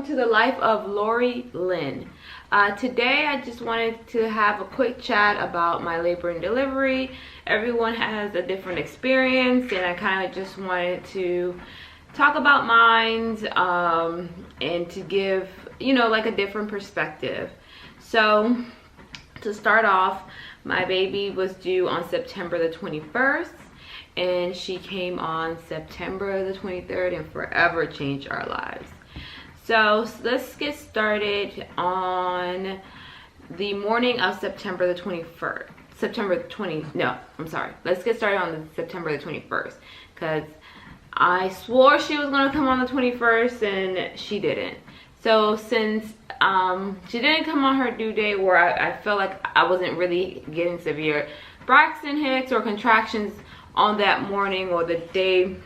to the life of Lori Lynn. Today I just wanted to have a quick chat about my labor and delivery. Everyone has a different experience, and I kind of just wanted to talk about mine and to give, you know, like a different perspective. So to start off, my baby was due on September the 21st, and she came on September the 23rd and forever changed our lives. So let's get started on the morning of September the 21st. Let's get started on September the 21st, because I swore she was gonna come on the 21st and she didn't. So since she didn't come on her due date, where I felt like I wasn't really getting severe Braxton Hicks or contractions on that morning or the day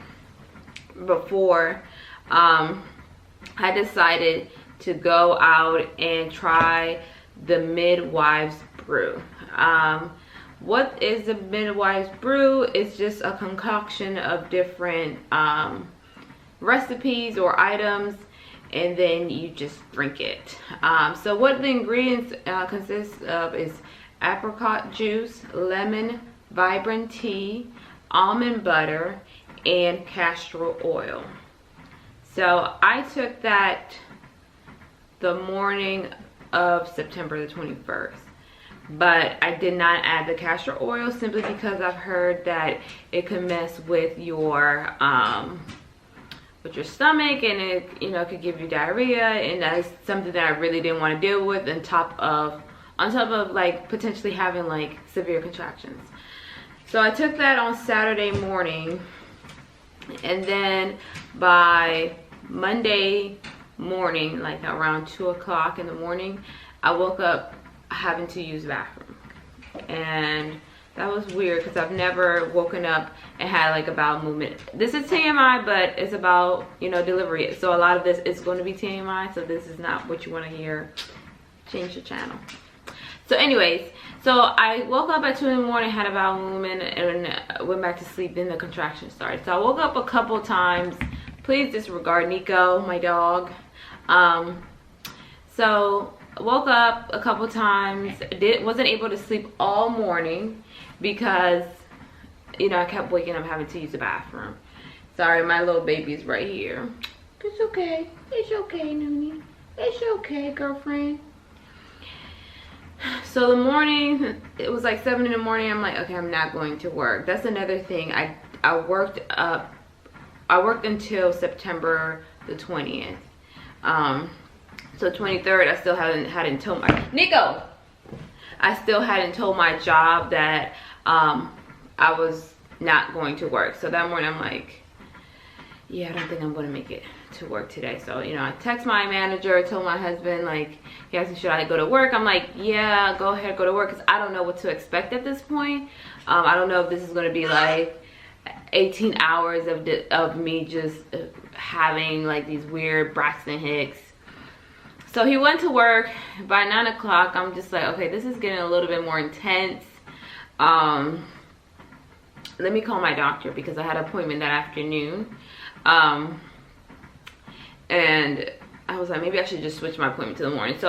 before, I decided to go out and try the Midwife's Brew. What is the Midwife's Brew? It's just a concoction of different recipes or items, and then you just drink it. So what the ingredients consist of is apricot juice, lemon, vibrant tea, almond butter, and castor oil. So I took that the morning of September the 21st, but I did not add the castor oil simply because I've heard that it can mess with your stomach, and it, you know, could give you diarrhea, and that is something that I really didn't want to deal with on top of like potentially having like severe contractions. So I took that on Saturday morning, and then by Monday morning, like around 2 o'clock in the morning, I woke up having to use the bathroom. And that was weird because I've never woken up and had like a bowel movement. This is TMI, but it's about, you know, delivery. So a lot of this is going to be TMI, so this is not what you want to hear. Change the channel. So anyways, so I woke up at 2 in the morning, had a bowel movement, and went back to sleep. Then the contraction started. So I woke up a couple times. Please disregard Nico, my dog. So woke up a couple times. Wasn't able to sleep all morning because, you know, I kept waking up having to use the bathroom. Sorry, my little baby's right here. It's okay. It's okay, Noonie. It's okay, girlfriend. So the morning, it was like 7 in the morning. I'm like, okay, I'm not going to work. That's another thing. I worked until September the 20th. So 23rd, I still hadn't told my Nico. I still hadn't told my job that I was not going to work. So that morning, I'm like, yeah, I don't think I'm going to make it to work today. So, you know, I text my manager, told my husband, like, he asked me, should I go to work? I'm like, yeah, go ahead, go to work, because I don't know what to expect at this point. I don't know if this is going to be like 18 hours of me just having like these weird Braxton Hicks. So he went to work. By 9 o'clock, I'm just like, okay, this is getting a little bit more intense. Let me call my doctor because I had an appointment that afternoon. And I was like, maybe I should just switch my appointment to the morning. So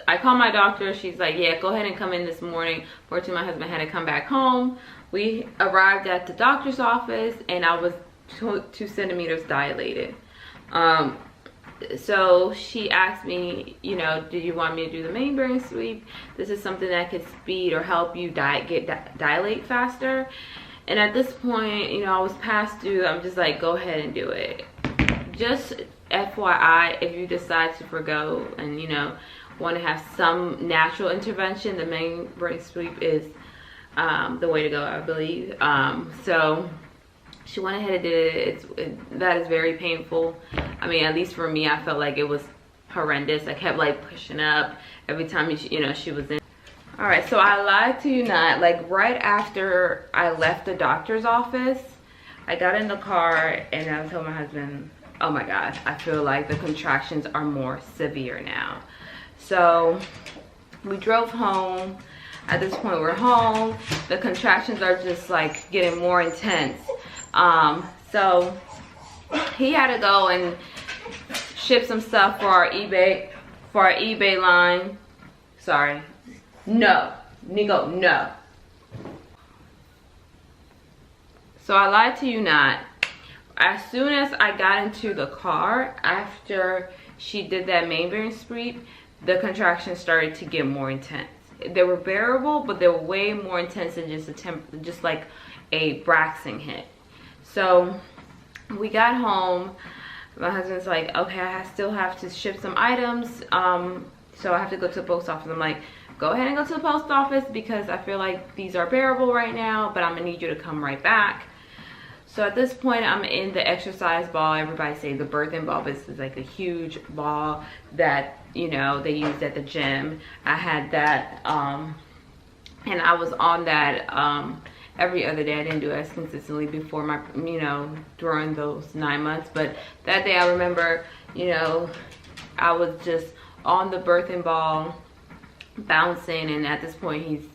I called my doctor. She's like, yeah, go ahead and come in this morning. Fortunately, my husband had to come back home. We arrived at the doctor's office, and I was 2 centimeters dilated. So she asked me, you know, do you want me to do the membrane sweep? This is something that could speed or help you dilate faster. And at this point, you know, I was past due. I'm just like, go ahead and do it. Just FYI, if you decide to forgo and, you know, want to have some natural intervention, the membrane sweep is the way to go, I believe. So she went ahead and did it. That is very painful. I mean, at least for me, I felt like it was horrendous. I kept like pushing up every time, you know, she was in. All right, so I lied to you not. Like right after I left the doctor's office, I got in the car and I told my husband, oh my God, I feel like the contractions are more severe now. So we drove home. At this point, we're home. The contractions are just like getting more intense. So he had to go and ship some stuff for our eBay line. Sorry. No. Nico, no. So I lied to you not. As soon as I got into the car, after she did that main bearing sweep, the contractions started to get more intense. They were bearable, but they were way more intense than just like a Braxton hit. So we got home. My husband's like, okay, I still have to ship some items, so I have to go to the post office. I'm like, go ahead and go to the post office because I feel like these are bearable right now, but I'm gonna need you to come right back. So at this point, I'm in the exercise ball. Everybody say the birthing ball, but this is like a huge ball that, you know, they used at the gym. I had that, and I was on that every other day. I didn't do it as consistently before my, you know, during those 9 months. But that day I remember, you know, I was just on the birthing ball, bouncing, and at this point he's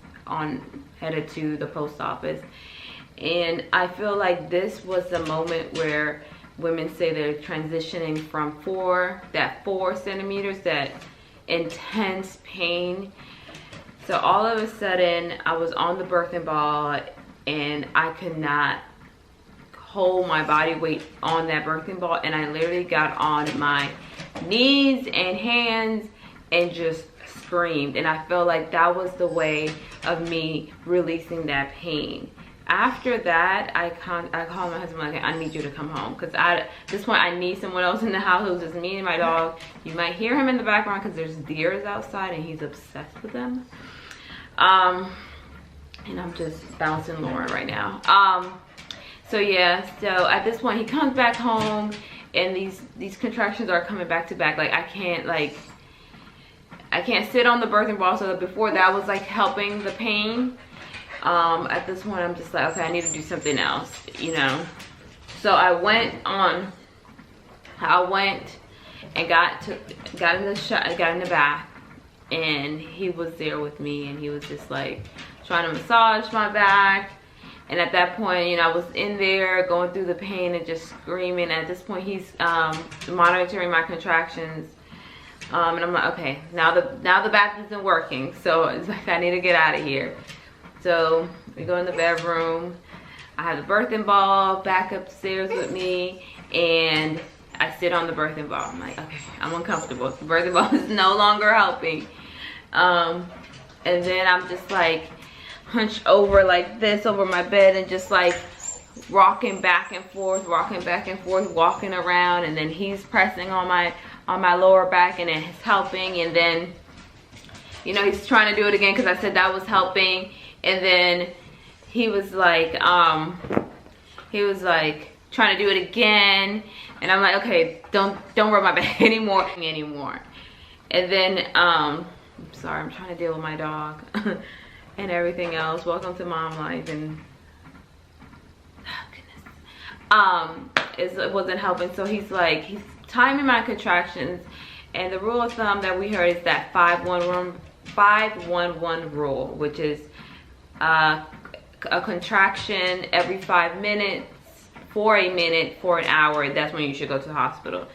headed to the post office. And I feel like this was the moment where women say they're transitioning from 4 centimeters, that intense pain. So all of a sudden I was on the birthing ball and I could not hold my body weight on that birthing ball, and I literally got on my knees and hands and just screamed. And I felt like that was the way of me releasing that pain. After that, I called my husband, like, I need you to come home, because at this point I need someone else in the house. It was just me and my dog. You might hear him in the background because there's deers outside and he's obsessed with them. And I'm just bouncing Lauren right now. So yeah, so at this point he comes back home and these contractions are coming back to back. Like I can't sit on the birthing ball. So before that was like helping the pain. At this point I'm just like, okay, I need to do something else, you know. So I went and got in the bath, and he was there with me, and he was just like trying to massage my back. And at that point, you know, I was in there going through the pain and just screaming. At this point he's monitoring my contractions, and I'm like, okay, now the bath isn't working, so it's like I need to get out of here. So we go in the bedroom. I have the birthing ball back upstairs with me, and I sit on the birthing ball. I'm like, okay, I'm uncomfortable. The birthing ball is no longer helping. And then I'm just like hunched over like this over my bed and just like rocking back and forth, walking around. And then he's pressing on my lower back, and it's helping. And then, you know, he's trying to do it again because I said that was helping. And then he was like trying to do it again, and I'm like, okay, don't rub my back anymore. And then I'm sorry, I'm trying to deal with my dog and everything else. Welcome to mom life. And oh goodness, it wasn't helping. So he's timing my contractions, and the rule of thumb that we heard is that 5-1-1 rule, which is a contraction every 5 minutes for a minute for an hour. That's when you should go to the hospital.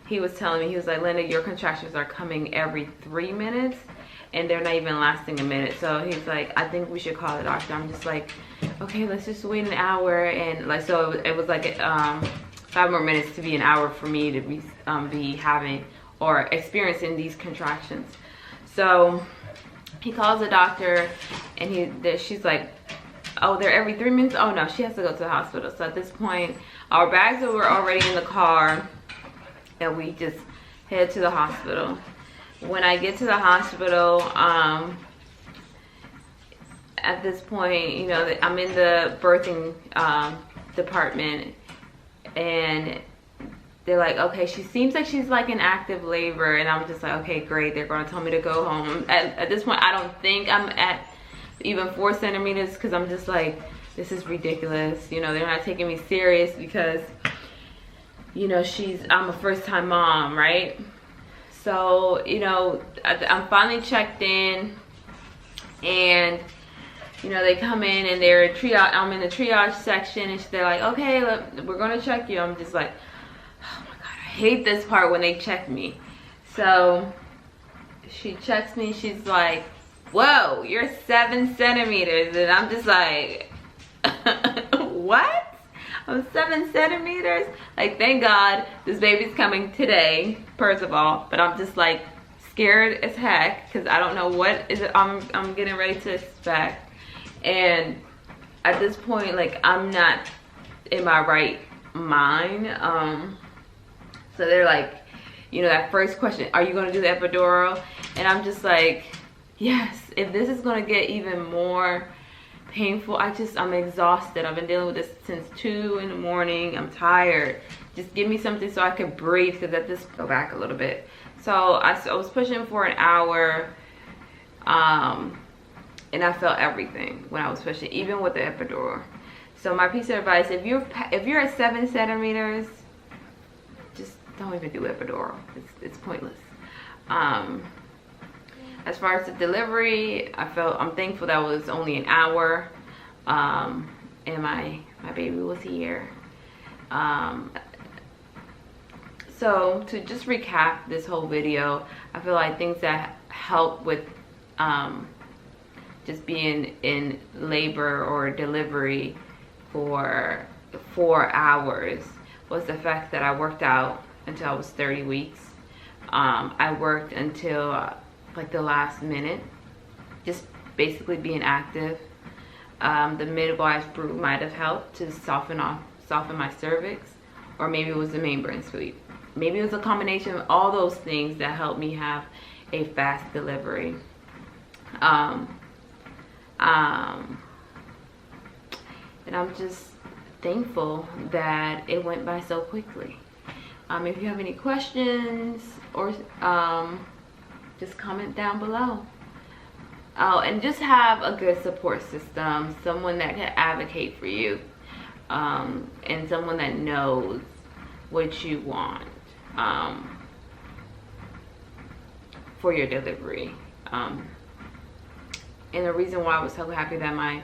He was telling me, he was like, Linda, your contractions are coming every 3 minutes and they're not even lasting a minute. So he's like, I think we should call the doctor. I'm just like, okay, let's just wait an hour. And like, so it was like 5 more minutes to be an hour for me to be having or experiencing these contractions. So he calls the doctor, and she's like, oh, they're every 3 minutes? Oh no, she has to go to the hospital. So at this point, our bags were already in the car, and we just head to the hospital. When I get to the hospital, at this point, you know, I'm in the birthing department, and they're like, okay, she seems like she's like in active labor. And I'm just like, okay, great, they're gonna tell me to go home. At this point, I don't think I'm at even 4 centimeters, because I'm just like, this is ridiculous. You know, they're not taking me serious because, you know, I'm a first-time mom, right? So, you know, I'm finally checked in, and, you know, they come in and they're triage. I'm in the triage section, and they're like, okay, look, we're gonna check you. I'm just like, oh my God, I hate this part when they check me. So she checks me, she's like, whoa, you're 7 centimeters. And I'm just like, what? I'm 7 centimeters? Like, thank God this baby's coming today, first of all. But I'm just like scared as heck because I don't know what is it I'm getting ready to expect. And at this point, like, I'm not in my right mind. So they're like, you know, that first question, are you gonna do the epidural? And I'm just like, yes. If this is gonna get even more painful, I'm exhausted. I've been dealing with this since 2 in the morning. I'm tired. Just give me something so I can breathe, because at this, go back a little bit. So I was pushing for an hour, and I felt everything when I was pushing, even with the epidural. So my piece of advice, if you're at 7 centimeters, just don't even do epidural. It's pointless. As far as the delivery, I'm thankful that it was only an hour, and my baby was here. So to just recap this whole video, I feel like things that help with just being in labor or delivery for 4 hours was the fact that I worked out until I was 30 weeks. I worked until like the last minute, just basically being active. The midwife's brew might have helped to soften my cervix, or maybe it was the membrane sweep. Maybe it was a combination of all those things that helped me have a fast delivery. And I'm just thankful that it went by so quickly. If you have any questions or just comment down below. Oh, and just have a good support system, someone that can advocate for you, and someone that knows what you want for your delivery. And the reason why I was so happy that my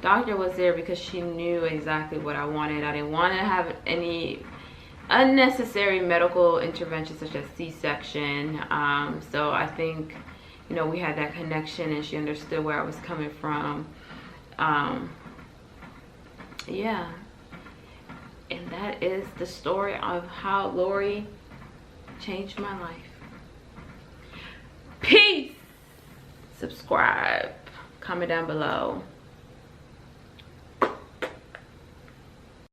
doctor was there, because she knew exactly what I wanted. I didn't want to have any unnecessary medical intervention such as C-section. So I think, you know, we had that connection and she understood where I was coming from. Yeah. And that is the story of how Lori changed my life. Peace. Subscribe. Comment down below.